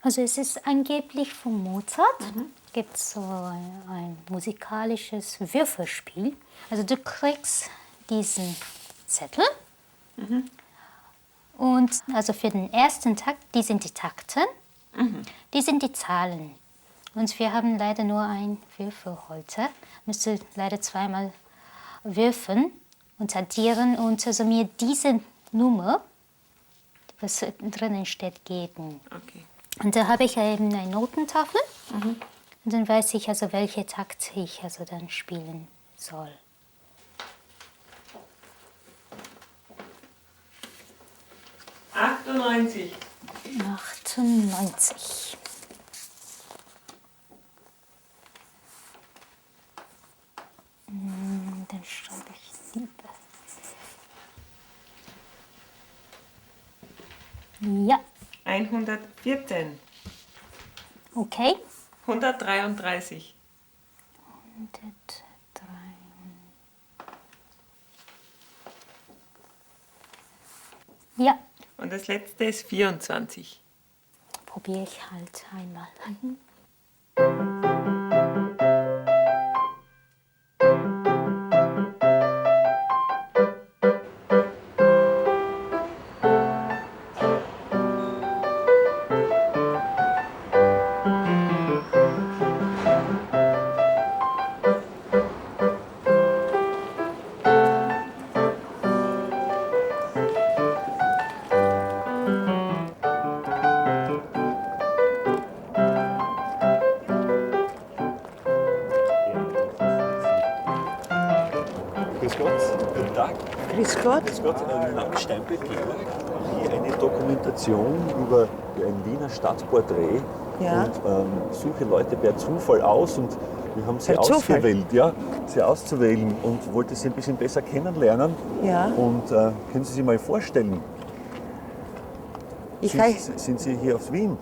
Also es ist angeblich von Mozart. Gibt so ein musikalisches Würfelspiel. Also du kriegst diesen Zettel und also für den ersten Takt, die sind die Takte, die sind die Zahlen. Und wir haben leider nur ein Würfelholter. Müsste leider zweimal würfeln und addieren und also mir diese Nummer, was drinnen steht, geben. Okay. Und da habe ich eben eine Notentafel und dann weiß ich also, welche Takt ich also dann spielen soll. »98«. 98. Dann schreibe ich lieber. Ja, 114. okay. 133. 103. Ja, Und das letzte ist 24. probiere ich halt einmal. Grüß Gott, guten Tag. Grüß Gott. Grüß Gott, mein Name ist Steinbeck Georg. Hier eine Dokumentation über ein Wiener Stadtporträt Ja. und suche Leute per Zufall aus und wir haben sie Per Zufall? ausgewählt, ja, sie auszuwählen und wollte sie ein bisschen besser kennenlernen. Ja. Und können Sie sich mal vorstellen, Ich heiße, sind Sie hier aus Wien?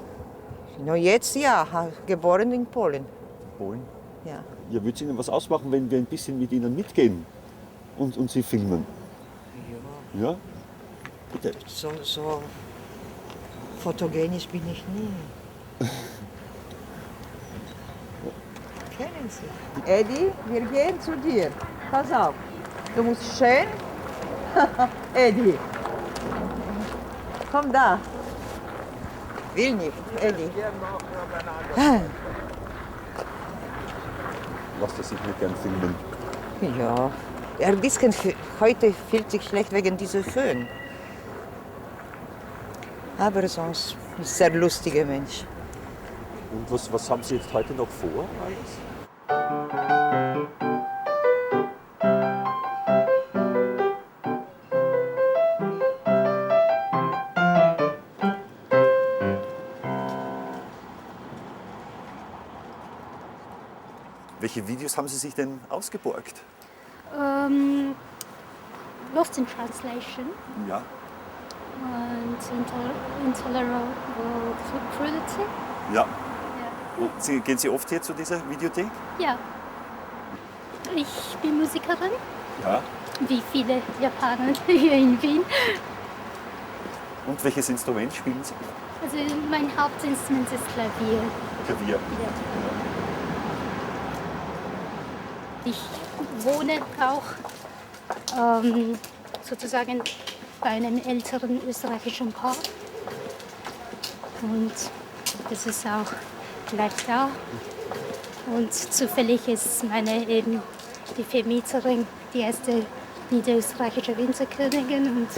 no, jetzt ja, geboren in Polen. Polen? Ja. Ja, würde es Ihnen was ausmachen, wenn wir ein bisschen mit Ihnen mitgehen und Sie filmen? Ja? Bitte. So fotogenisch bin ich nie. Kennen Sie? Eddie, wir gehen zu dir. Pass auf. Du musst schön. Eddie. Komm da. Will nicht, Eddie. Lasst er sich nicht gern filmen. Ja. Ein bisschen heute fühlt sich schlecht wegen dieser Föhn. Aber sonst ist ein sehr lustiger Mensch. Und was haben Sie jetzt heute noch vor alles? Welche Videos haben Sie sich denn ausgeborgt? Lost in Translation Ja. und Intolerable Cruelty. Ja. Und gehen Sie oft hier zu dieser Videothek? Ja. Ich bin Musikerin, Ja. wie viele Japaner hier in Wien. Und welches Instrument spielen Sie? Also mein Hauptinstrument ist Klavier. Klavier. Ich wohne auch sozusagen bei einem älteren österreichischen Paar. Und das ist auch gleich da. Und zufällig ist meine eben die Vermieterin, die erste niederösterreichische Winzerkönigin. Und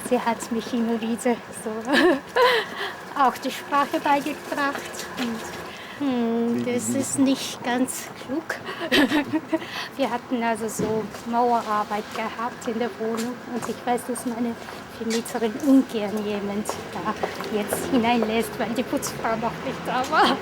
sie hat mich immer wieder so auch die Sprache beigebracht. Und das ist nicht ganz klug. Wir hatten also so Mauerarbeit gehabt in der Wohnung und ich weiß, dass meine Vermieterin ungern jemand da jetzt hineinlässt, weil die Putzfrau noch nicht da war.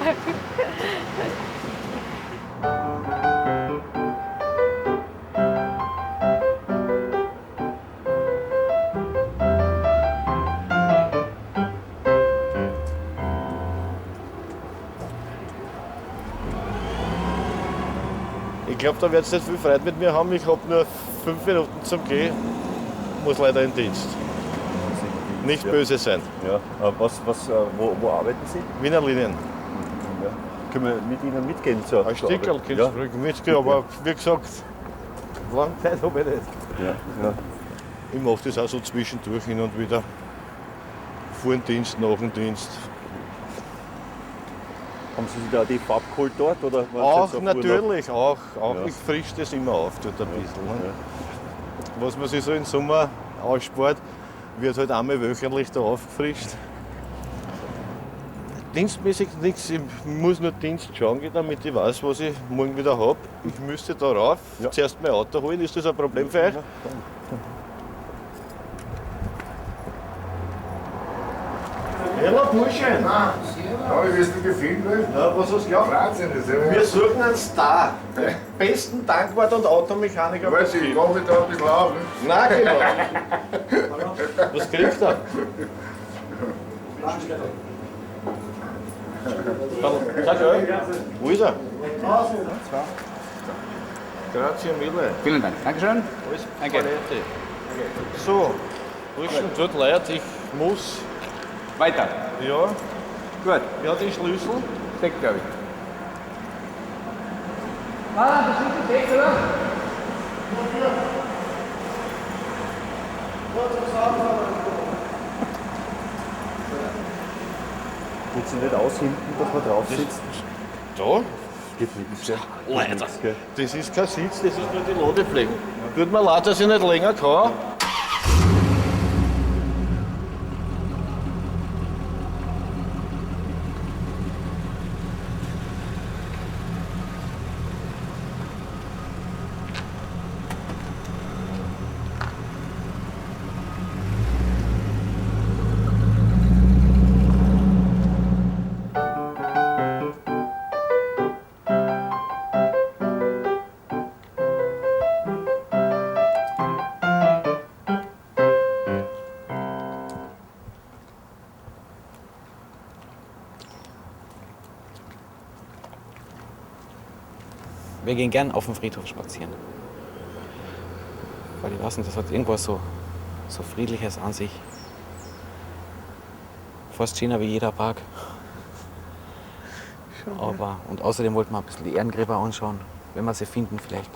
Ich glaube, da wird es nicht viel Freude mit mir haben. Ich habe nur 5 Minuten zum Gehen. Muss leider in den Dienst. Nicht ja. böse sein. Ja. Wo arbeiten Sie? Wiener Linien. Ja. Können wir mit Ihnen mitgehen? Zur Ein Stückel Arbeit? kannst du mitgehen, aber wie gesagt, lange Zeit habe ich nicht. Ja. Ja. Ich mache das auch so zwischendurch hin und wieder. Vor dem Dienst, nach dem Dienst. Haben Sie sich da die Farbe geholt dort? Oder waren Sie Auch jetzt auf Urlaub? natürlich, auch. Ja. Ich frisch das immer auf, tut ein bisschen. Ne? Ja. Was man sich so im Sommer ausspart, wird halt einmal wöchentlich da aufgefrischt. Dienstmäßig nichts, ich muss nur Dienst schauen, damit ich weiß, was ich morgen wieder habe. Ich müsste da rauf, Ja. zuerst mein Auto holen. Ist das ein Problem für euch? Hallo Bursche! Habe ich du gefilmt? Na, was hast du geglaubt? Wahnsinn, das Wir ist suchen einen Star. Den besten Tankwart und Automechaniker. ja... Weiß ich komme da ein bisschen auf. Ne? Nein, genau. Was kriegt er? Sag schon. Wo ist er? Grazie mille. Vielen Dank. Dankeschön. Alles Danke. Palette. So, Burschen, tut leid, ich muss. Weiter. Ja, Gut. wer hat den Schlüssel? Steckt, glaube ich. Ah, das ist der Deck, oder? Geht Sie nicht aus hinten, dass man drauf sitzt? Da? Geht nichts, gell? Leider. Geht nix, gell? Das ist kein Sitz, das ist nur die Ladefläche. Tut mir leid, dass ich nicht länger kann. Wir gehen gern auf den Friedhof spazieren. Weil ich weiß nicht, das hat irgendwas so Friedliches an sich. Fast schöner wie jeder Park. Aber, und außerdem wollten wir ein bisschen die Ehrengräber anschauen, wenn wir sie finden vielleicht.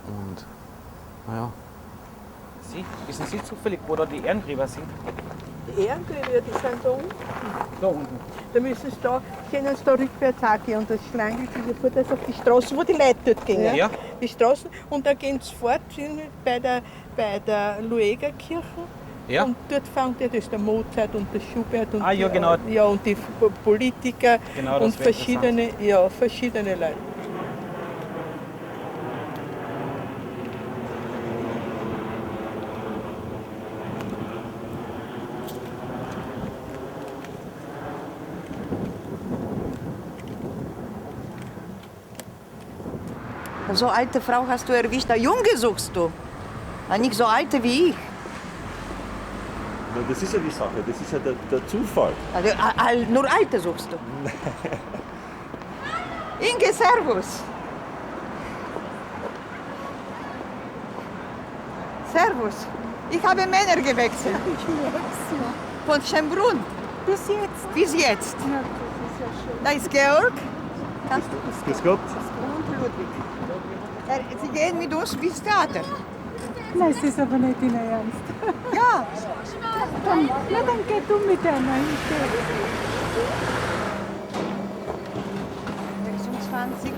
Und naja. Sie, wissen Sie zufällig, wo da die Ehrengräber sind? Die Ehrengräber, die sind da unten. Da unten. Da müssen Sie da, können Sie da rückwärts auch gehen und das schlängelt sich sofort auf die Straße, wo die Leute dort gehen. Ja. Die Straßen und da gehen Sie fort sind bei der Luegerkirche. Ja. Und dort fängt das ist der Mozart und der Schubert und, Ah, ja, genau. ja, und die Politiker Genau, das und wäre verschiedene Leute. So alte Frau hast du erwischt, eine Junge suchst du. Nicht so alte wie ich. Ja, das ist ja die Sache, das ist ja der Zufall. Also, nur alte suchst du. Inge, servus. Servus. Ich habe Männer gewechselt. Von Schönbrunn. Bis jetzt. Bis jetzt. Ja, das ist ja schön. Da ist Georg. Kannst du? Grüß Gott. Und Ludwig. Sie gehen mit uns bis Theater. Nein, es ist aber nicht in Ernst. Ja. Dann geh du mit einer. Ich geh. 26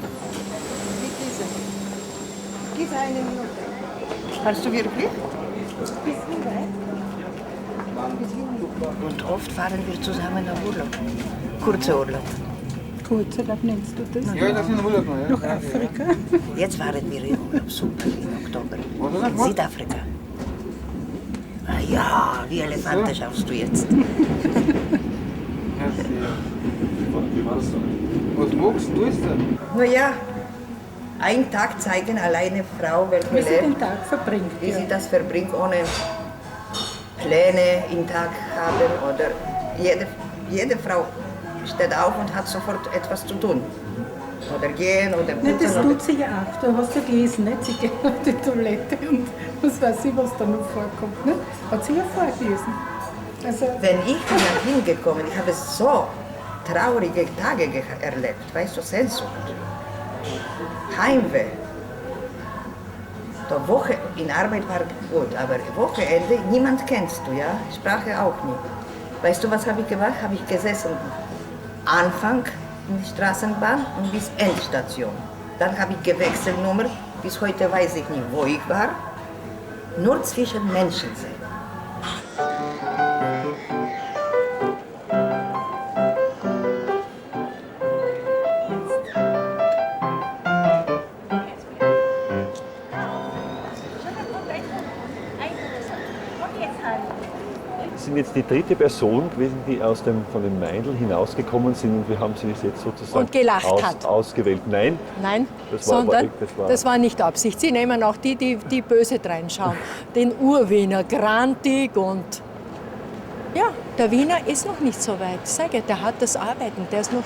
mit diesem. Gib eine Minute. Kannst du wirklich? Bis wie weit? Und oft fahren wir zusammen auf Urlaub. Kurzer Urlaub. Kurzurlaub nennst du das? Ja, das ist ein Urlaub. Ja. Nach Afrika? Jetzt waren wir im Urlaub, super, im Oktober. In Südafrika. Ah ja, wie Elefante schaust du jetzt. Was magst du denn? Naja, einen Tag zeigen alleine Frau, welche Wie sie den lebt, Tag verbringt. wie Ja. sie das verbringt, ohne Pläne im Tag haben. Oder jede Frau steht auf und hat sofort etwas zu tun. oder gehen oder Nein, das putzen. tut sie ja auch. Du hast ja gelesen, nicht? Sie geht auf die Toilette und was weiß ich, was da noch vorkommt. Nicht? Hat sie ja vorgelesen. Also, Wenn ich bin nach Wien gekommen, ich habe so traurige Tage erlebt, weißt du, Sehnsucht, Heimweh. Die Woche in Arbeit war gut, aber Wochenende, niemand kennst du, ja? Sprache auch nicht. Weißt du, was habe ich gemacht? Habe ich gesessen, Anfang in der Straßenbahn und bis Endstation. Dann habe ich gewechselt Nummer, bis heute weiß ich nicht, wo ich war. Nur zwischen Menschen sein. Sie sind jetzt die dritte Person gewesen, die von dem Meindl hinausgekommen sind und wir haben sie jetzt sozusagen Und gelacht hat. ausgewählt. Nein, Nein, das war, sondern das war nicht Absicht. Sie nehmen auch die böse reinschauen. Den Urwiener, grantig und... Ja, der Wiener ist noch nicht so weit. Ich sage, der hat das Arbeiten, der ist noch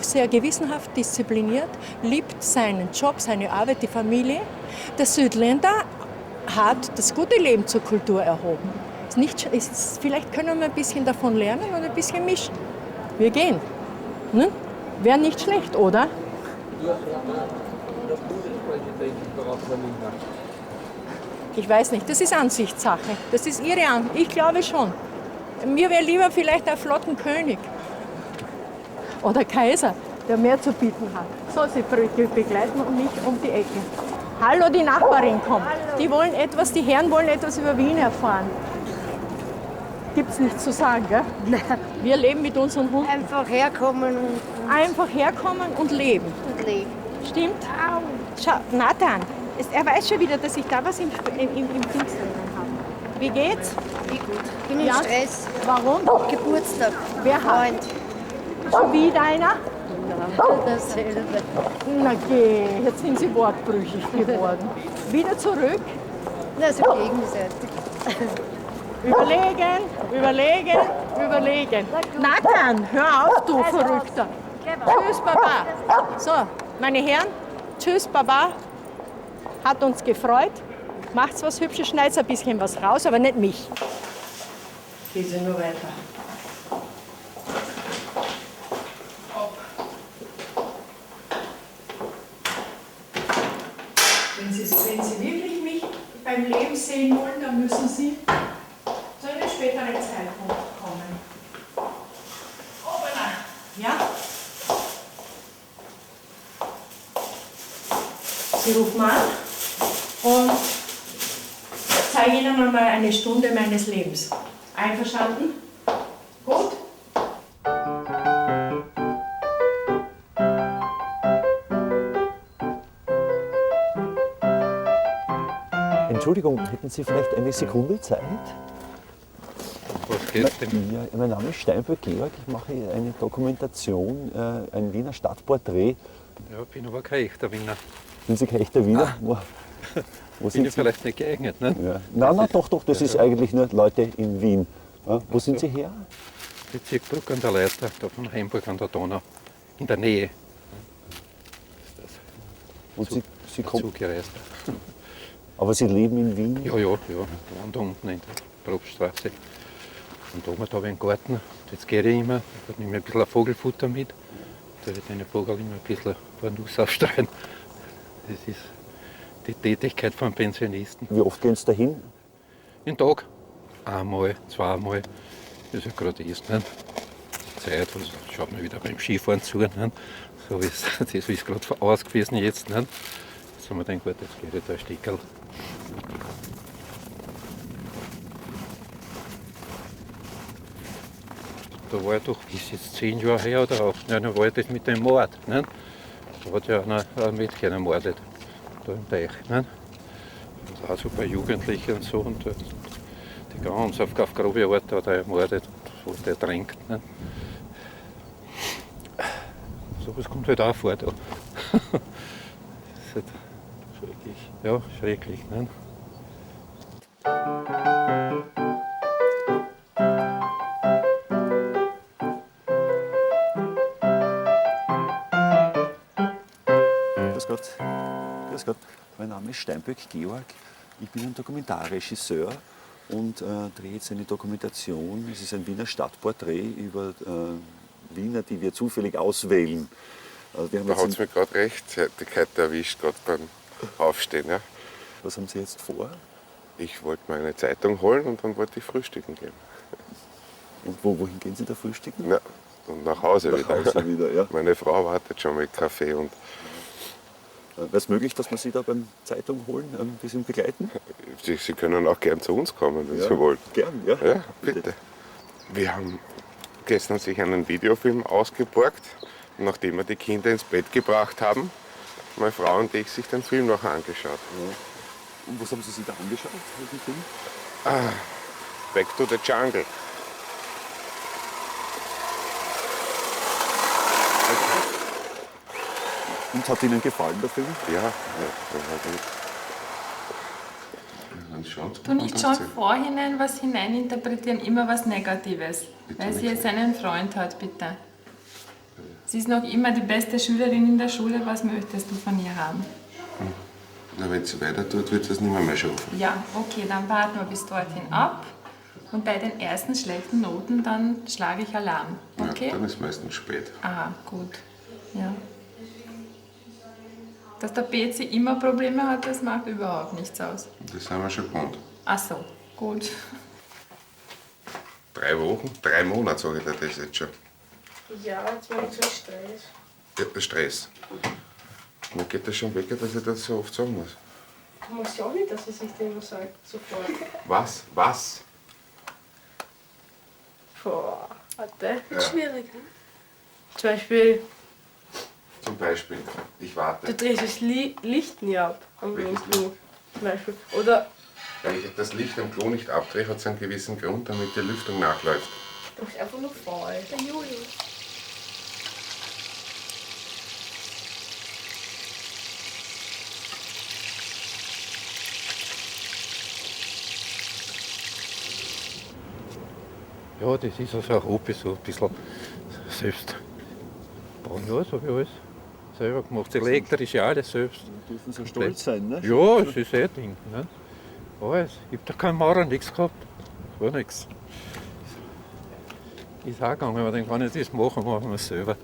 sehr gewissenhaft, diszipliniert, liebt seinen Job, seine Arbeit, die Familie. Der Südländer hat das gute Leben zur Kultur erhoben. Vielleicht können wir ein bisschen davon lernen und ein bisschen mischen. Wir gehen. Ne? Wäre nicht schlecht, oder? Ich weiß nicht, das ist Ansichtssache. Das ist Ihre Ansicht. Ich glaube schon. Mir wäre lieber vielleicht ein Flottenkönig. Oder Kaiser, der mehr zu bieten hat. So, Sie begleiten mich um die Ecke. Hallo, die Nachbarin kommt. Die Herren wollen etwas über Wien erfahren. Gibt's nichts zu sagen, gell? Nein. Wir leben mit unseren Hunden. Einfach herkommen Einfach herkommen und leben. und leben. Stimmt? Schau, Nathan, er weiß schon wieder, dass ich da was im Dings drinnen habe. Wie geht's? Wie gut. Bin in Ja? Stress. Warum? Geburtstag. Wer hat? Freund. Schon wieder einer? Dasselbe. Na geh, jetzt sind Sie wortbrüchig geworden. Wieder zurück? Na, so gegenseitig. Überlegen. Nathan, hör auf, du Verrückter. Tschüss, Baba. So, meine Herren, tschüss, Baba. Hat uns gefreut. Macht's was Hübsches, schneidet ein bisschen was raus, aber nicht mich. Geht sie nur weiter. Wenn Sie wirklich mich beim Leben sehen wollen, dann müssen Sie zu einem späteren Zeitpunkt kommen. Hoppala. Ja? Sie rufen an und zeige Ihnen einmal eine Stunde meines Lebens. Einverstanden? Gut? Entschuldigung, hätten Sie vielleicht eine Sekunde Zeit? Was geht's denn? Ja, mein Name ist Steinböck Georg, ich mache eine Dokumentation, ein Wiener Stadtporträt. Ja, bin aber kein echter Wiener. Sind Sie kein echter Wiener? Wo Bin sind ich Sie? vielleicht nicht geeignet, ne? Ja. Nein, doch, das ist eigentlich nur Leute in Wien. Ja, wo sind Sie her? Bezirk Bruck an der Leiter, da von Heimburg an der Donau. In der Nähe. Und Sie kommen, Zugereist. aber Sie leben in Wien? Ja. Wohnen da unten in der Probststraße. Und oben da habe ich einen Garten. Jetzt gehe ich immer, da nehme ich ein bisschen Vogelfutter mit. Da wird den Vogel immer ein bisschen von Nuss aufstreuen. Das ist die Tätigkeit von Pensionisten. Wie oft gehen Sie dahin? Jeden Tag. Einmal, zweimal. Das ist ja gerade ist. Nicht? Die Zeit, also schaut man wieder beim Skifahren zu. Nicht? So ist, das ist gerade aus gewesen jetzt. Nicht? Jetzt haben wir gedacht, gut, jetzt geht da ein Stückerl. Da war doch, ist jetzt 10 Jahre her oder auch, nein, da war das mit dem Mord. Nicht? Da hat ja einer ein Mädchen ermordet, da im Teich. Nicht? Und auch so ein paar Jugendliche und so. Und die ganz auf grobe Art hat er ermordet und so ertränkt. Nicht? So was kommt halt auch vor da. Das ist halt schrecklich. Ja, schrecklich. Nicht? Grüß Gott, mein Name ist Steinböck Georg. Ich bin ein Dokumentarregisseur und drehe jetzt eine Dokumentation. Es ist ein Wiener Stadtporträt über Wiener, die wir zufällig auswählen. Da hat es mich gerade rechtzeitig heute erwischt, gerade beim Aufstehen. Ja. Was haben Sie jetzt vor? Ich wollte meine Zeitung holen und dann wollte ich frühstücken gehen. Und wohin gehen Sie da frühstücken? Ja, und nach Hause Nach wieder. Hause wieder, ja. Meine Frau wartet schon mit Kaffee. Und Wäre es möglich, dass wir Sie da beim Zeitung holen, ein bisschen begleiten? Sie können auch gern zu uns kommen, wenn Ja, Sie wollen. Gern, ja. Ja, bitte. Wir haben gestern sich einen Videofilm ausgeborgt, nachdem wir die Kinder ins Bett gebracht haben. Meine Frau und ich sich den Film noch angeschaut. Ja. Und was haben Sie sich da angeschaut, den Film? Back to the Jungle. Und hat Ihnen gefallen, der Film? Ja. Du nicht schon vorhinein was hineininterpretieren, immer was Negatives. Weil sie jetzt einen Freund hat, bitte. Sie ist noch immer die beste Schülerin in der Schule. Was möchtest du von ihr haben? Na, wenn sie weiter tut, wird sie es nicht mehr schaffen. Ja, okay, dann warten wir bis dorthin ab. Und bei den ersten schlechten Noten, dann schlage ich Alarm. Okay? Ja, dann ist meistens spät. Aha, gut. Ja. Dass der PC immer Probleme hat, das macht überhaupt nichts aus. Das sind wir schon gewohnt. Ach so, gut. 3 Wochen, 3 Monate, sage ich dir das jetzt schon. Ja, jetzt war ich so Stress. Ja, der Stress. Mir geht das schon weg, dass ich das so oft sagen muss. Du musst ja auch nicht, dass ich es dir immer sage, sofort. Was? Was? Boah, warte. Ja. Schwierig, ne? Zum Beispiel, Zum Beispiel, ich warte. du drehst das Licht nie ab am Welches Klo. Zum Beispiel. Oder Wenn ich das Licht am Klo nicht abdrehe, hat es einen gewissen Grund, damit die Lüftung nachläuft. du bist einfach nur faul. Der Julio. Ja, das ist also ein Hobby, so ein bisschen selbst bauen. Ja, das habe ich alles selber gemacht. Das elektrische alles selbst. Sie dürfen so stolz sein, ne? Ja, das ist ein Ding. Ne? Alles. Ich habe da keinen Maurer, nichts gehabt. Das war nichts. Ist auch gegangen, aber dann kann ich das machen wir es selber.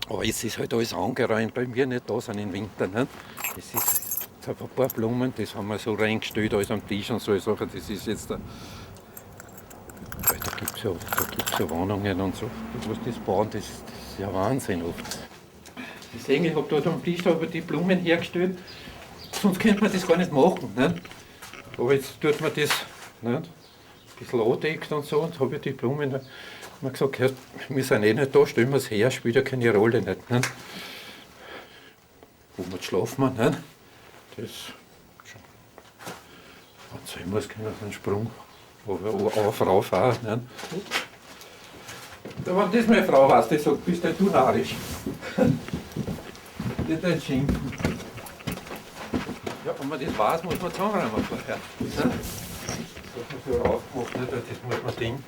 Aber jetzt ist halt alles angeräumt, bei mir nicht da sind im Winter. Ne? Das ist ein paar Blumen, das haben wir so reingestellt, alles am Tisch und so Sachen. Das ist jetzt da gibt es ja Wohnungen und so. Du musst das bauen, das ist ja Wahnsinn oft. Sie sehen, ich habe dort am Tisch da die Blumen hergestellt, sonst könnte man das gar nicht machen. Nicht? Aber jetzt tut man das nicht? Ein bisschen andeckt und so, und habe ich die Blumen mir gesagt, ja, wir sind eh nicht da, stellen wir es her, spielt ja keine Rolle. Nicht? Wo wir schlafen, nicht? Das wenn es sein muss, kann das einen Sprung auf, rauf auch. Nicht? Wenn das meine Frau weiß, die sagt, bist denn du narrisch? Nicht ein Schimpfen. Ja, wenn man das weiß, muss man zusammenräumen vorher. Das hat man so aufgemacht, nicht? Das muss man denken.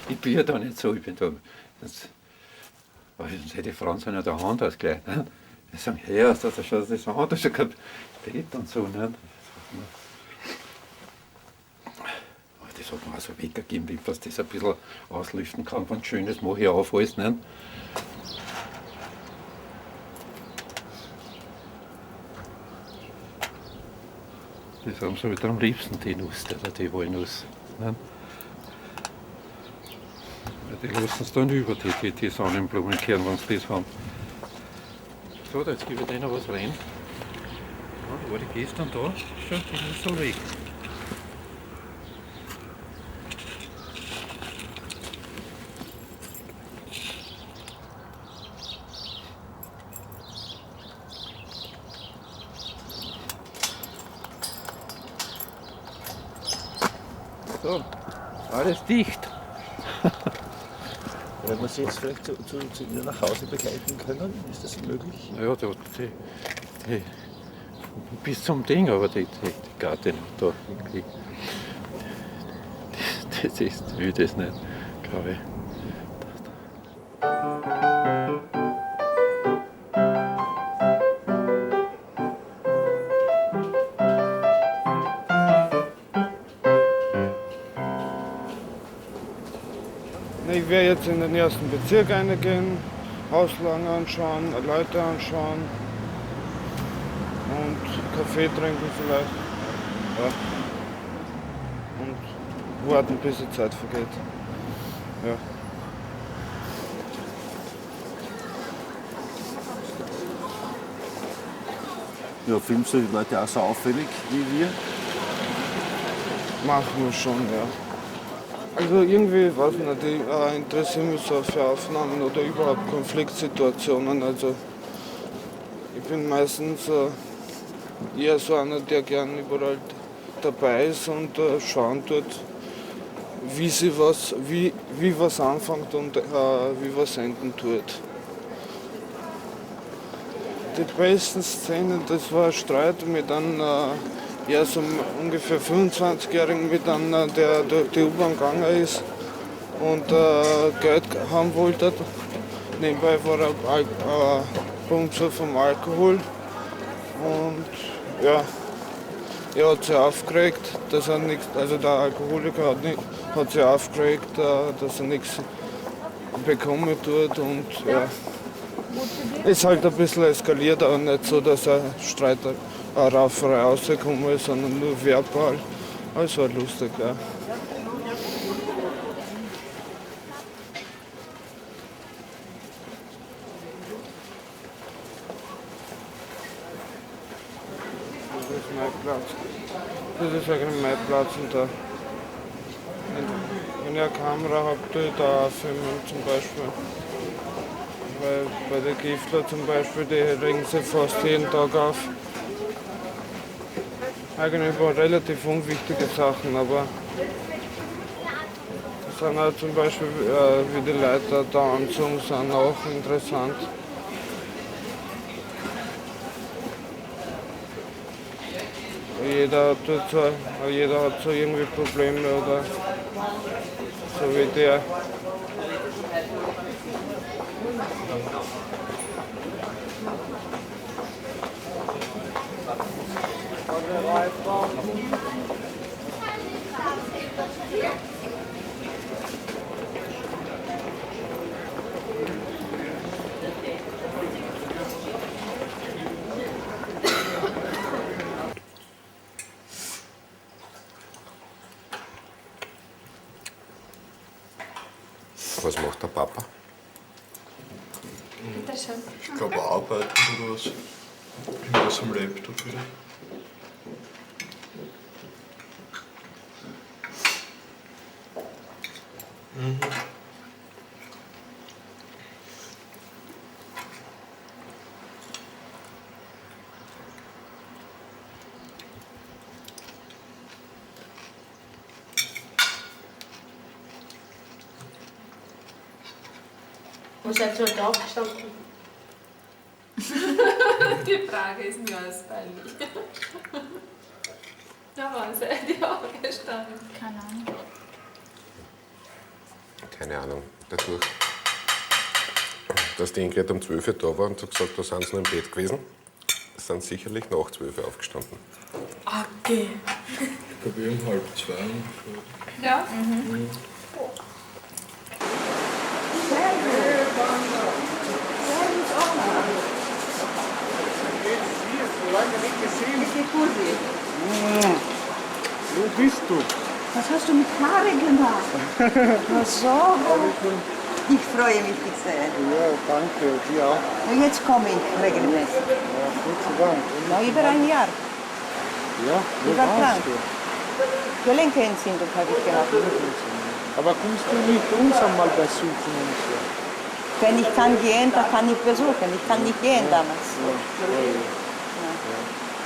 Ich bin ja da nicht so, ich bin da. Aber die Frauen sind ja der Hand aus gleich. Nicht? Die sagen, hey, hast du schon das Hand, hast du schon gehabt Bett und so. Nicht? Aber das hat man auch so weggegeben, dass das ein bisschen auslüften kann. Wenn Schönes mache ich auf alles. Nicht? Das haben sie wieder am liebsten, die Nuss oder die Walnuss. Nicht? Die lassen es dann über, die Sonnenblumenkerne, wenn sie das haben. So, jetzt gebe ich denen was rein. Ja, war die gestern da? Schon, die ist so weg. So, alles dicht. Wenn wir Sie jetzt vielleicht zu Ihnen nach Hause begleiten können, ist das möglich? Ja, bis zum Ding, aber die Garten da irgendwie. Das will das nicht, glaube ich. Ich werde jetzt in den ersten Bezirk reingehen, Hauslagen anschauen, Leute anschauen und Kaffee trinken vielleicht. Ja. Und warten, bis die Zeit vergeht. Ja. Ja, filmst du die Leute auch so auffällig wie wir? Machen wir schon, ja. Also irgendwie, weiß ich nicht, ich interessiere mich so für Aufnahmen oder überhaupt Konfliktsituationen. Also ich bin meistens eher so einer, der gern überall dabei ist und schauen tut, wie was anfängt und wie was enden tut. Die besten Szenen, das war ein Streit mit einem so ungefähr 25-Jährigen, mit einem, der durch die U-Bahn gegangen ist und Geld haben wollte. Nebenbei war er Bumser vom Alkohol und ja, er hat sich aufgeregt, dass er nichts, also der Alkoholiker hat sich aufgeregt, dass er nichts bekommen tut und ja. Ist halt ein bisschen eskaliert, aber nicht so, dass ein Streit Rauferei rausgekommen ist, sondern nur verbal. Aber es war lustig, ja. Das ist mein Platz. Das ist eigentlich mein Platz und da. Wenn ich eine Kamera habe, tue ich da auch filmen zum Beispiel. Weil bei der Giftler zum Beispiel, die regen sich fast jeden Tag auf. Eigentlich waren relativ unwichtige Sachen, aber das sind auch zum Beispiel, wie die Leute da anzogen sind, auch interessant. Jeder hat so irgendwie Probleme oder so wie der. Was macht der Papa? Bitte schön. Ich glaube arbeiten oder was. Irgendwas am Laptop wieder. Mhm. Wo seid ihr heute aufgestanden? Die Frage ist mir als peinlich. Ja, wann seid ihr aufgestanden? Keine Ahnung. Keine Ahnung. Dadurch, dass die Ingrid um 12 Uhr da war und so gesagt, da sind sie noch im Bett gewesen, sind sicherlich nach 12 Uhr aufgestanden. Okay. Ich glaube, um 1:30 ungefähr. Ja? Mhm. Wo bist du? Was hast du mit Haare gemacht? Ach so. Ich freue mich, dich sehr. Ja, danke. Dir auch. Und jetzt komme ich regelmäßig. Ja, Gott sei Dank. Na, über ein Jahr. Ja, wo Ich war warst krank. du? Gelenkentzündung habe ich gehabt. Aber kommst du nicht uns einmal besuchen und so? Wenn ich kann gehen, dann kann ich besuchen. Ich kann nicht gehen damals.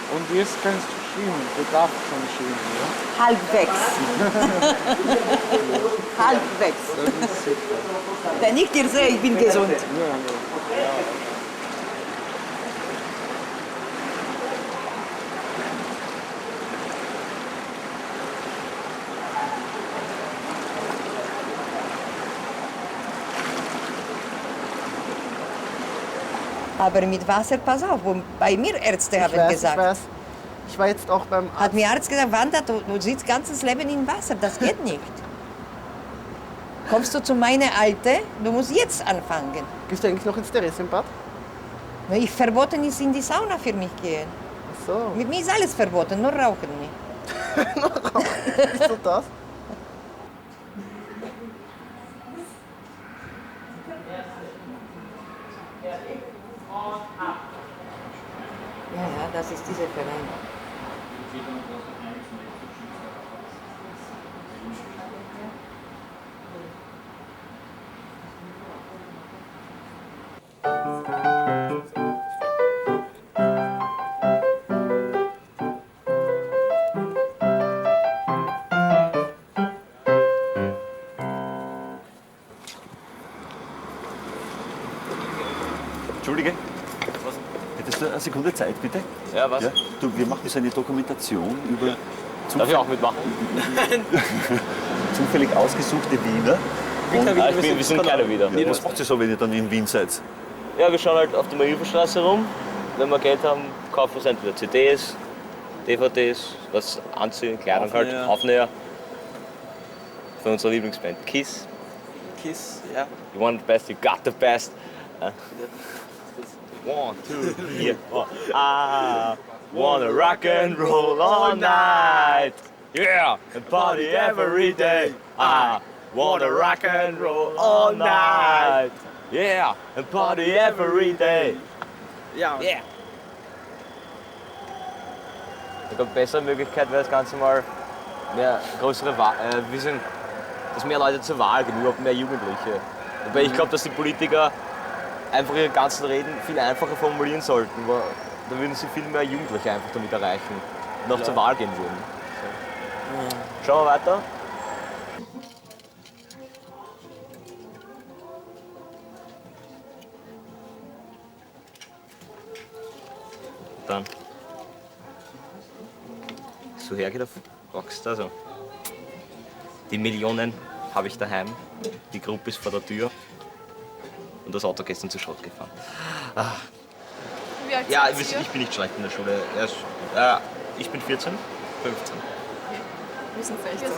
Und jetzt kannst du schwimmen. Du darfst schon schwimmen, ja? Halbwegs. Halbwegs. Das ist super. Wenn ich dir sehe, ich bin gesund. Ja. Aber mit Wasser, pass auf, bei mir Ärzte haben gesagt. Ich war jetzt auch beim Arzt. Hat mir Arzt gesagt, Wanda, du sitzt ganzes Leben im Wasser, das geht nicht. Kommst du zu meiner Alte? Du musst jetzt anfangen. Gehst du eigentlich noch ins Theresienbad? Verboten ist in die Sauna für mich gehen. Ach so. Mit mir ist alles verboten, nur Rauchen nicht. Ist so das? Ja, das ist dieser Verein. Entschuldige, hättest du eine Sekunde Zeit, bitte? Ja, was? Ja? Du, wir machen so eine Dokumentation über Darf ich auch mitmachen? zufällig ausgesuchte Wiener. Wir sind keine Wiener. Ja, was macht ihr so, wenn ihr dann in Wien seid? Ja, wir schauen halt auf der Marienstraße rum. Wenn wir Geld haben, kaufen wir uns entweder CDs, DVDs, was anziehen, Kleidung halt, Aufnäher. Von unserer Lieblingsband Kiss. Kiss, ja. You want the best, you got the best. 1, 2, 3. I wanna rock and roll all night. Yeah, and party every day. I wanna rock and roll all night. Yeah, and party every day. Ja. Yeah. Eine bessere Möglichkeit wäre das Ganze mal mehr größere dass mehr Leute zur Wahl gehen, überhaupt mehr Jugendliche. Wobei ich glaube, dass die Politiker einfach ihre ganzen Reden viel einfacher formulieren sollten. Weil da würden sie viel mehr Jugendliche einfach damit erreichen und auch zur Wahl gehen würden. Schauen wir weiter. Dann. So hergeht auf Rockstar. So. Die Millionen habe ich daheim, die Gruppe ist vor der Tür und das Auto gestern zu Schrott gefahren. Wie alt Ja, sind Sie? ich bin nicht schlecht in der Schule. Ich bin 14, 15. Wir sind 16.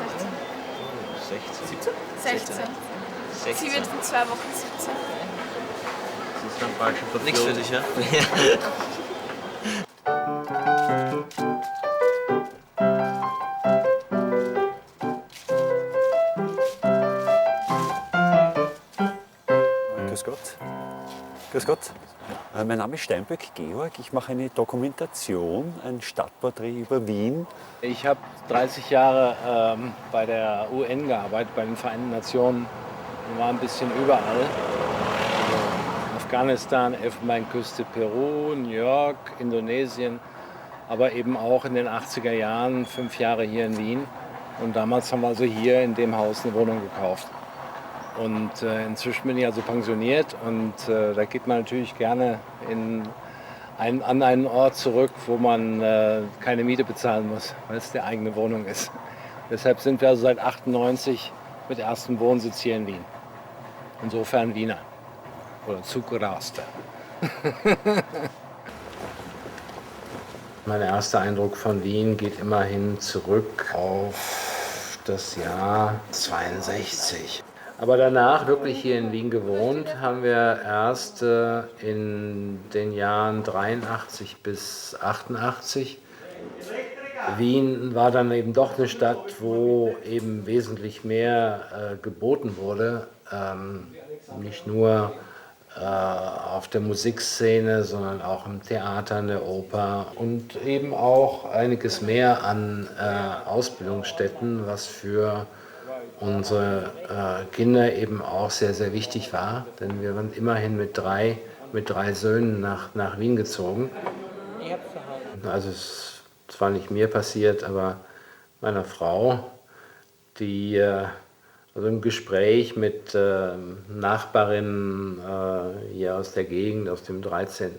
16. 16. 16. Sie wird in 2 Wochen 17. Das ist dann bald schon Nichts für dich, ja? Grüß Gott. Grüß Gott. Mein Name ist Steinböck Georg. Ich mache eine Dokumentation, ein Stadtporträt über Wien. Ich habe 30 Jahre bei der UN gearbeitet, bei den Vereinten Nationen. Und war ein bisschen überall. Also Afghanistan, Elfenbeinküste, Peru, New York, Indonesien. Aber eben auch in den 80er Jahren 5 Jahre hier in Wien. Und damals haben wir also hier in dem Haus eine Wohnung gekauft. Und inzwischen bin ich also pensioniert und da geht man natürlich gerne an einen Ort zurück, wo man keine Miete bezahlen muss, weil es die eigene Wohnung ist. Deshalb sind wir also seit 98 mit erstem Wohnsitz hier in Wien. Insofern Wiener oder Zugeraster. Mein erster Eindruck von Wien geht immerhin zurück auf das Jahr 62. Aber danach wirklich hier in Wien gewohnt haben wir erst in den Jahren 83 bis 88. Wien war dann eben doch eine Stadt, wo eben wesentlich mehr geboten wurde. Nicht nur auf der Musikszene, sondern auch im Theater, in der Oper und eben auch einiges mehr an Ausbildungsstätten, was für unsere Kinder eben auch sehr, sehr wichtig war, denn wir waren immerhin mit drei Söhnen nach Wien gezogen. Also es ist zwar nicht mir passiert, aber meiner Frau, die also im Gespräch mit Nachbarinnen hier aus der Gegend, aus dem 13.,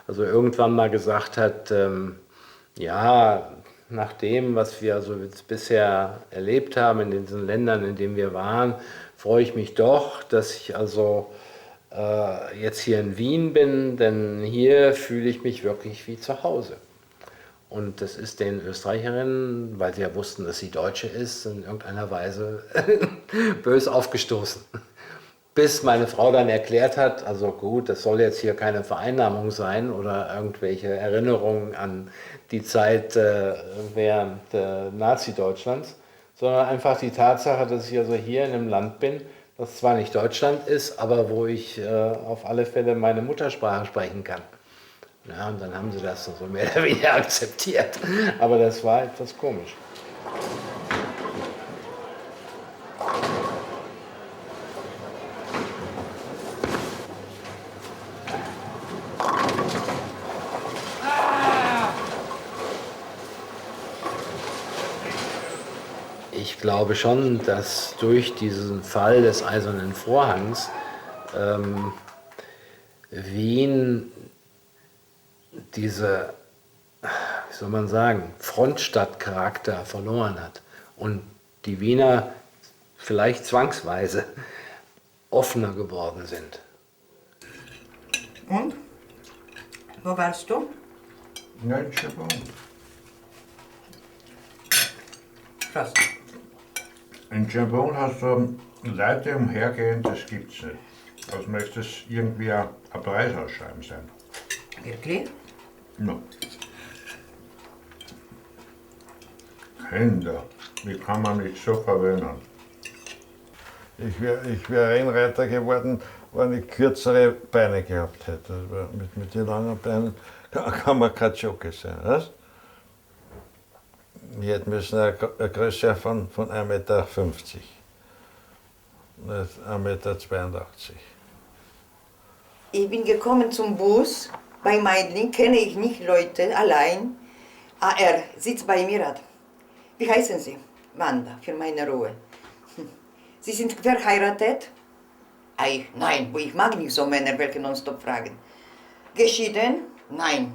also irgendwann mal gesagt hat, ja, nach dem, was wir also bisher erlebt haben in diesen Ländern, in denen wir waren, freue ich mich doch, dass ich also jetzt hier in Wien bin, denn hier fühle ich mich wirklich wie zu Hause. Und das ist den Österreicherinnen, weil sie ja wussten, dass sie Deutsche ist, in irgendeiner Weise bös aufgestoßen. Bis meine Frau dann erklärt hat, also gut, das soll jetzt hier keine Vereinnahmung sein oder irgendwelche Erinnerungen an die Zeit während Nazi-Deutschlands, sondern einfach die Tatsache, dass ich also hier in einem Land bin, das zwar nicht Deutschland ist, aber wo ich auf alle Fälle meine Muttersprache sprechen kann. Ja, und dann haben sie das so mehr oder weniger akzeptiert. Aber das war etwas komisch. Ich glaube schon, dass durch diesen Fall des Eisernen Vorhangs Wien diese, wie soll man sagen, Frontstadtcharakter verloren hat und die Wiener vielleicht zwangsweise offener geworden sind. Und? Wo warst du? Ja, in Schiffung. Krass. In Schiffung hast du Leute umhergehen, das gibt's nicht. Also möchte es irgendwie ein Preisausschreiben sein. Wirklich? No. Kinder, wie kann man mich so verwöhnen? Ich wär Rennreiter geworden, wenn ich kürzere Beine gehabt hätte. Mit den langen Beinen kann man kein Jockey sein. Weißt? Ich hätte müssen eine Größe von 1,50 Meter, nicht 1,82 Meter. Ich bin gekommen zum Bus. Bei Meidling kenne ich nicht Leute allein. Er sitzt bei mir. Wie heißen Sie? Wanda, für meine Ruhe. Sie sind verheiratet? Ei, nein, ich mag nicht so Männer, welche nonstop fragen. Geschieden? Nein.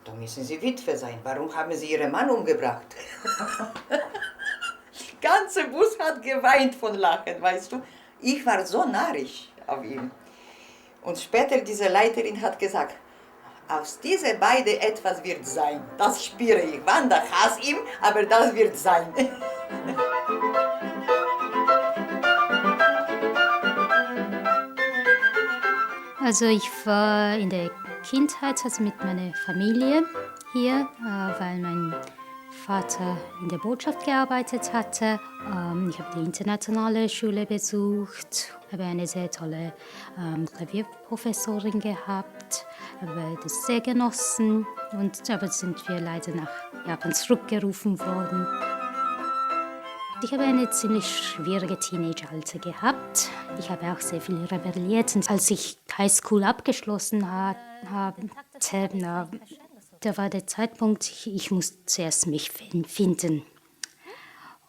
Da müssen Sie Witwe sein. Warum haben Sie Ihren Mann umgebracht? Der ganze Bus hat geweint von Lachen, weißt du? Ich war so narrisch auf ihn. Und später diese Leiterin hat gesagt, aus diesen beiden etwas wird sein. Das spüre ich. Wanda hasst ihn, aber das wird sein. Also ich war in der Kindheit mit meiner Familie hier, weil mein Vater in der Botschaft gearbeitet hatte. Ich habe die internationale Schule besucht, habe eine sehr tolle Klavierprofessorin gehabt, habe das sehr genossen und aber sind wir leider nach Japan zurückgerufen worden. Ich habe eine ziemlich schwierige Teenageralter gehabt. Ich habe auch sehr viel rebelliert. Und als ich Highschool abgeschlossen hatte, da war der Zeitpunkt, ich musste zuerst mich finden.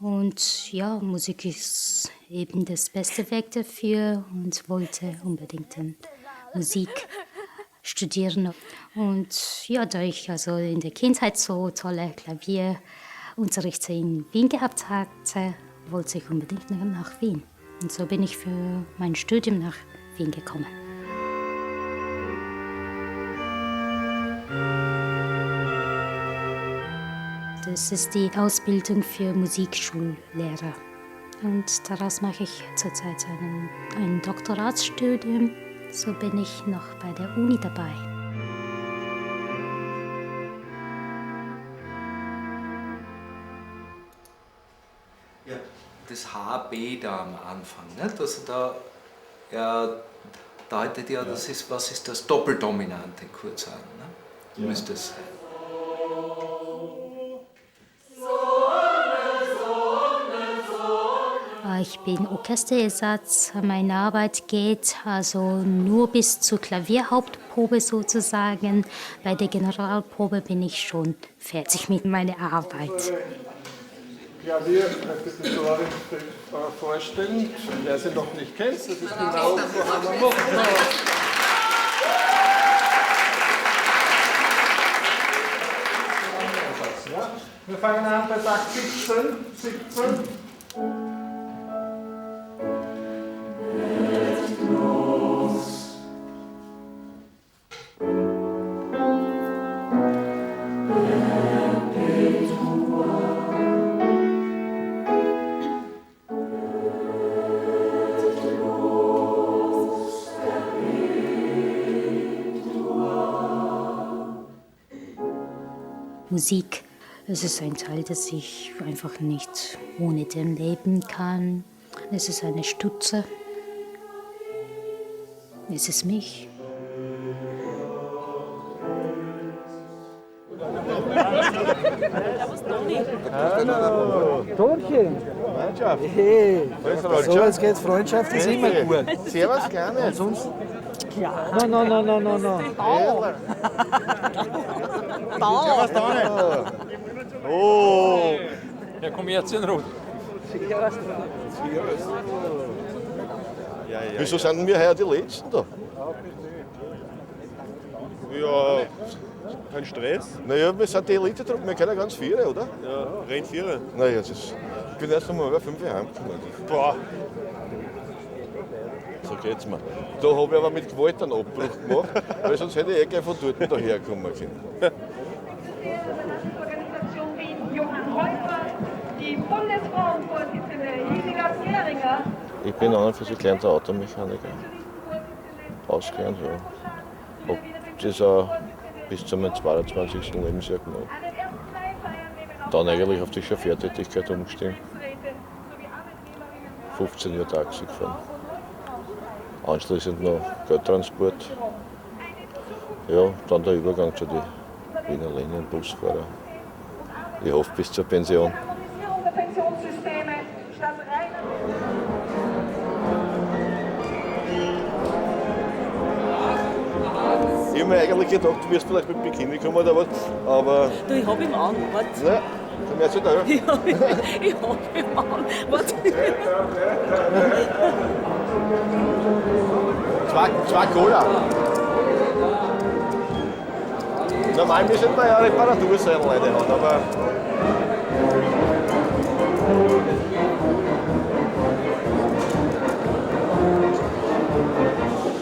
Und ja, Musik ist eben das beste Weg dafür und wollte unbedingt Musik studieren. Und ja, da ich also in der Kindheit so tolle Klavierunterrichte in Wien gehabt hatte, wollte ich unbedingt nach Wien. Und so bin ich für mein Studium nach Wien gekommen. Das ist die Ausbildung für Musikschullehrer. Und daraus mache ich zurzeit ein Doktoratsstudium. So bin ich noch bei der Uni dabei. Ja, das HB da am Anfang, nicht? Also da deutet ja, das ist, was ist das Doppeldominante, kurz an, ne? Ja. Müsste es sein. Ich bin Orchesterersatz. Meine Arbeit geht also nur bis zur Klavierhauptprobe sozusagen. Bei der Generalprobe bin ich schon fertig mit meiner Arbeit. Klavierrepetitorin vorstellen, wer sie noch nicht kennt. Das ist genau so eine Woche. Wir fangen an bei Takt 17. Musik. Es ist ein Teil, das ich einfach nicht ohne dem leben kann. Es ist eine Stütze. Es ist mich. Hallo, Tonchen. Freundschaft. Hey, so jetzt geht's. Freundschaft ist immer gut. Servus, Kleine. Sonst? Ja. No. Servus, Dane. Oh. Ja, Kommerzienrot. Wieso sind denn wir heuer die Letzten da? Ja, kein Stress. Naja, wir sind die Elite-Truppe, wir können ganz viele, oder? Ja, rein Vierer. Naja, ich bin erst einmal über 5 Jahre heimgekommen. Boah. So geht's mir. Da habe ich aber mit Gewalt einen Abbruch gemacht, weil sonst hätte ich gleich von dort daher kommen können. Johann Häufer, die Bundesfrauenvorsitzende Hildegard Geringer. Ich bin an und für sich gelernter Automechaniker. Ausgelernt, ja. Hab das auch bis zu meinem 22. Lebensjahr gemacht. Dann eigentlich auf die Chauffeurtätigkeit umgestiegen. 15 Jahre Taxi gefahren. Anschließend noch Geldtransport. Ja, dann der Übergang zu den Wiener Linienbusfahrer. Ich hoffe bis zur Pension. Ich habe mir eigentlich gedacht, du wirst vielleicht mit Bikini kommen oder was, aber... Du, ich hab ihn an, warte. Ja, komm her zu dir. Ich hab ihn an, warte. Zwei Cola. Normal müssen wir ja Reparaturseiten haben, aber...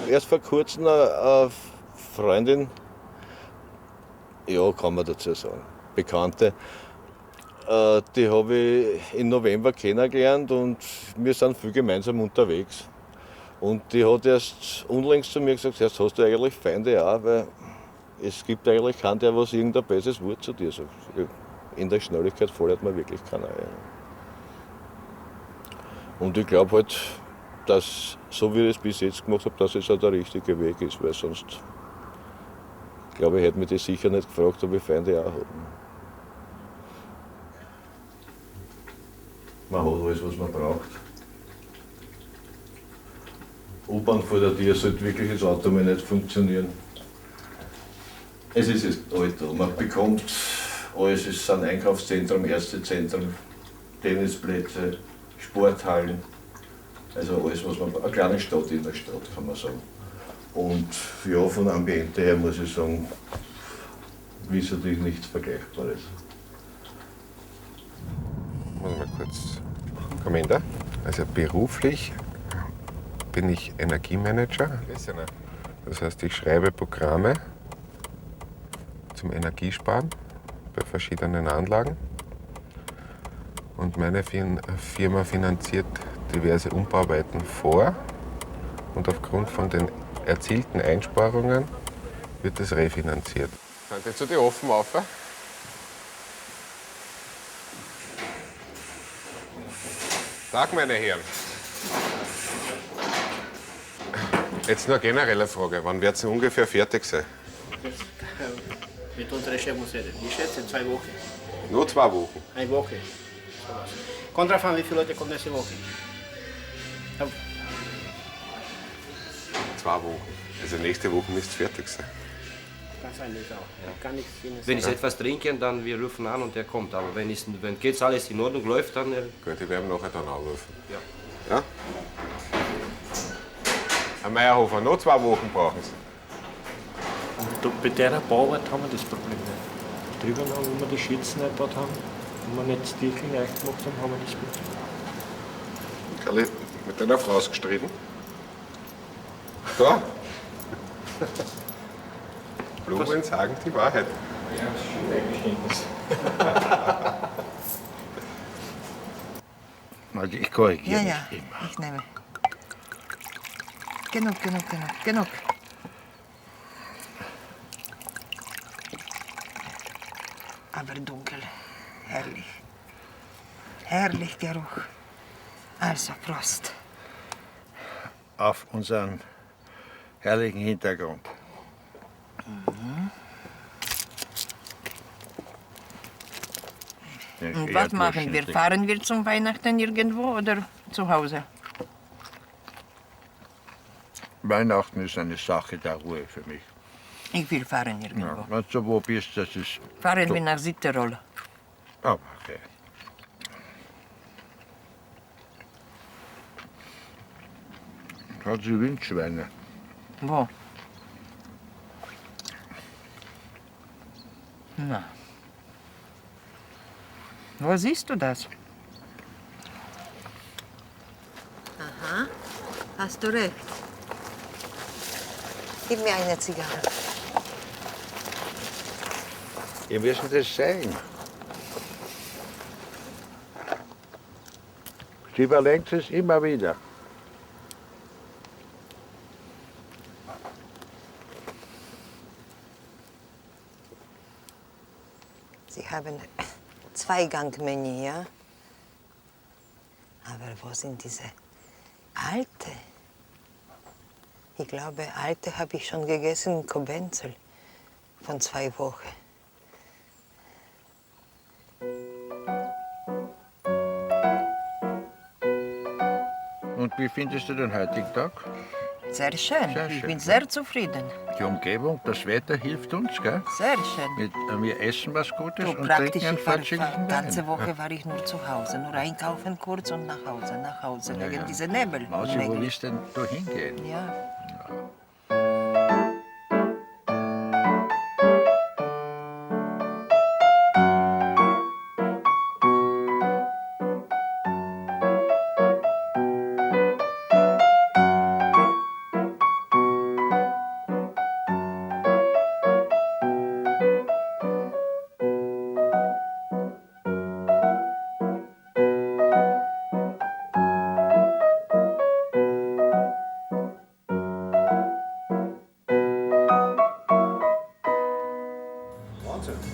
Erst vor kurzem eine Freundin, ja, kann man dazu sagen, Bekannte, die habe ich im November kennengelernt und wir sind viel gemeinsam unterwegs. Und die hat erst unlängst zu mir gesagt, jetzt hast du eigentlich Feinde auch, weil es gibt eigentlich keinen, der was irgendein böses Wort zu dir sagt. In der Schnelligkeit fällt mir wirklich keiner ein. Und ich glaube halt, dass, so wie ich es bis jetzt gemacht habe, dass es auch der richtige Weg ist, weil sonst, glaube ich, hätte mich das sicher nicht gefragt, ob ich Feinde auch habe. Man hat alles, was man braucht. U-Bahn vor der Tür sollte wirklich das Auto mal nicht funktionieren. Es ist jetzt alt da. Man bekommt alles, es sind Einkaufszentrum, Ärztezentrum, Tennisplätze, Sporthallen. Also alles, was man braucht. Eine kleine Stadt in der Stadt, kann man sagen. Und ja, von Ambiente her muss ich sagen, ist natürlich nichts Vergleichbares. Mal kurz. Commander. Also beruflich bin ich Energiemanager. Das heißt, ich schreibe Programme zum Energiesparen bei verschiedenen Anlagen. Und meine Firma finanziert diverse Umbauarbeiten vor. Und aufgrund von den erzielten Einsparungen wird das refinanziert. Sind jetzt so die offen auf? Tag, meine Herren. Jetzt nur eine generelle Frage. Wann wird es ungefähr fertig sein? Mit unserer Chefmuseum. Ich schätze 2 Wochen. Nur 2 Wochen? Eine Woche. Kommt drauf an, wie viele Leute kommen nächste Woche. 2 Wochen. Also nächste Woche müsste es fertig sein. Kann sein, das auch. Ja. Kann nichts Wenn ich etwas trinken, dann wir rufen an und er kommt. Aber wenn geht's alles in Ordnung läuft, dann... Gut, ich werde nachher dann anrufen. Ja. Ja? Herr Meyerhofer, noch 2 Wochen brauchen Sie. Und bei der Bauarbeit haben wir das Problem nicht. Drüber noch, wo wir die Schützen nicht dort haben, wo wir nicht das Tierchen leicht gemacht haben, haben wir das Problem. Karli, mit deiner Frau gestritten? Da? Blumen sagen die Wahrheit. Ja, das ist schon Eingeständnis. Also ich korrigiere Ja, ja, ich nehme. Genug. aber dunkel. Herrlich. Herrlich Geruch. Also, Prost. Auf unseren herrlichen Hintergrund. Und was machen wir? Fahren wir zum Weihnachten irgendwo oder zu Hause? Weihnachten ist eine Sache der Ruhe für mich. Ich will fahren irgendwo. Ja, wenn du wo bist, das ist... Fahren so. wir nach Südtirol. Oh, okay. Hat sie Windschweine. Wo? Na. Wo siehst du das? Aha, hast du recht. Gib mir eine Zigarre. Wir müssen das zeigen. Sie überlegt es immer wieder. Sie haben Zweigang-Menü, ja? Aber wo sind diese alte? Ich glaube, alte habe ich schon gegessen in Kobenzel von 2 Wochen. Und wie findest du den heutigen Tag? Sehr schön. Sehr Ich schön, bin ja. sehr zufrieden. Die Umgebung, das Wetter hilft uns, gell? Sehr schön. Wir essen was Gutes Du, und praktisch, trinken einen ich war, vollständigen ganze Wein. Woche war ich nur zu Hause. Nur einkaufen kurz und nach Hause, Ja, wegen ja. dieser Nebel. Mausi, wo willst denn du hingehen? Ja.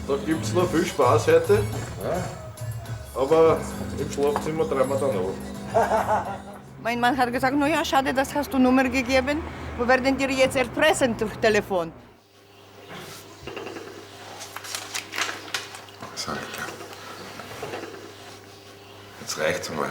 Da gibt es noch viel Spaß heute. Aber im Schlafzimmer drehen wir dann noch. Mein Mann hat gesagt, na ja, schade, das hast du Nummer gegeben. Wir werden dir jetzt erpressen durch Telefon. So, ich glaub. Jetzt reicht's mal.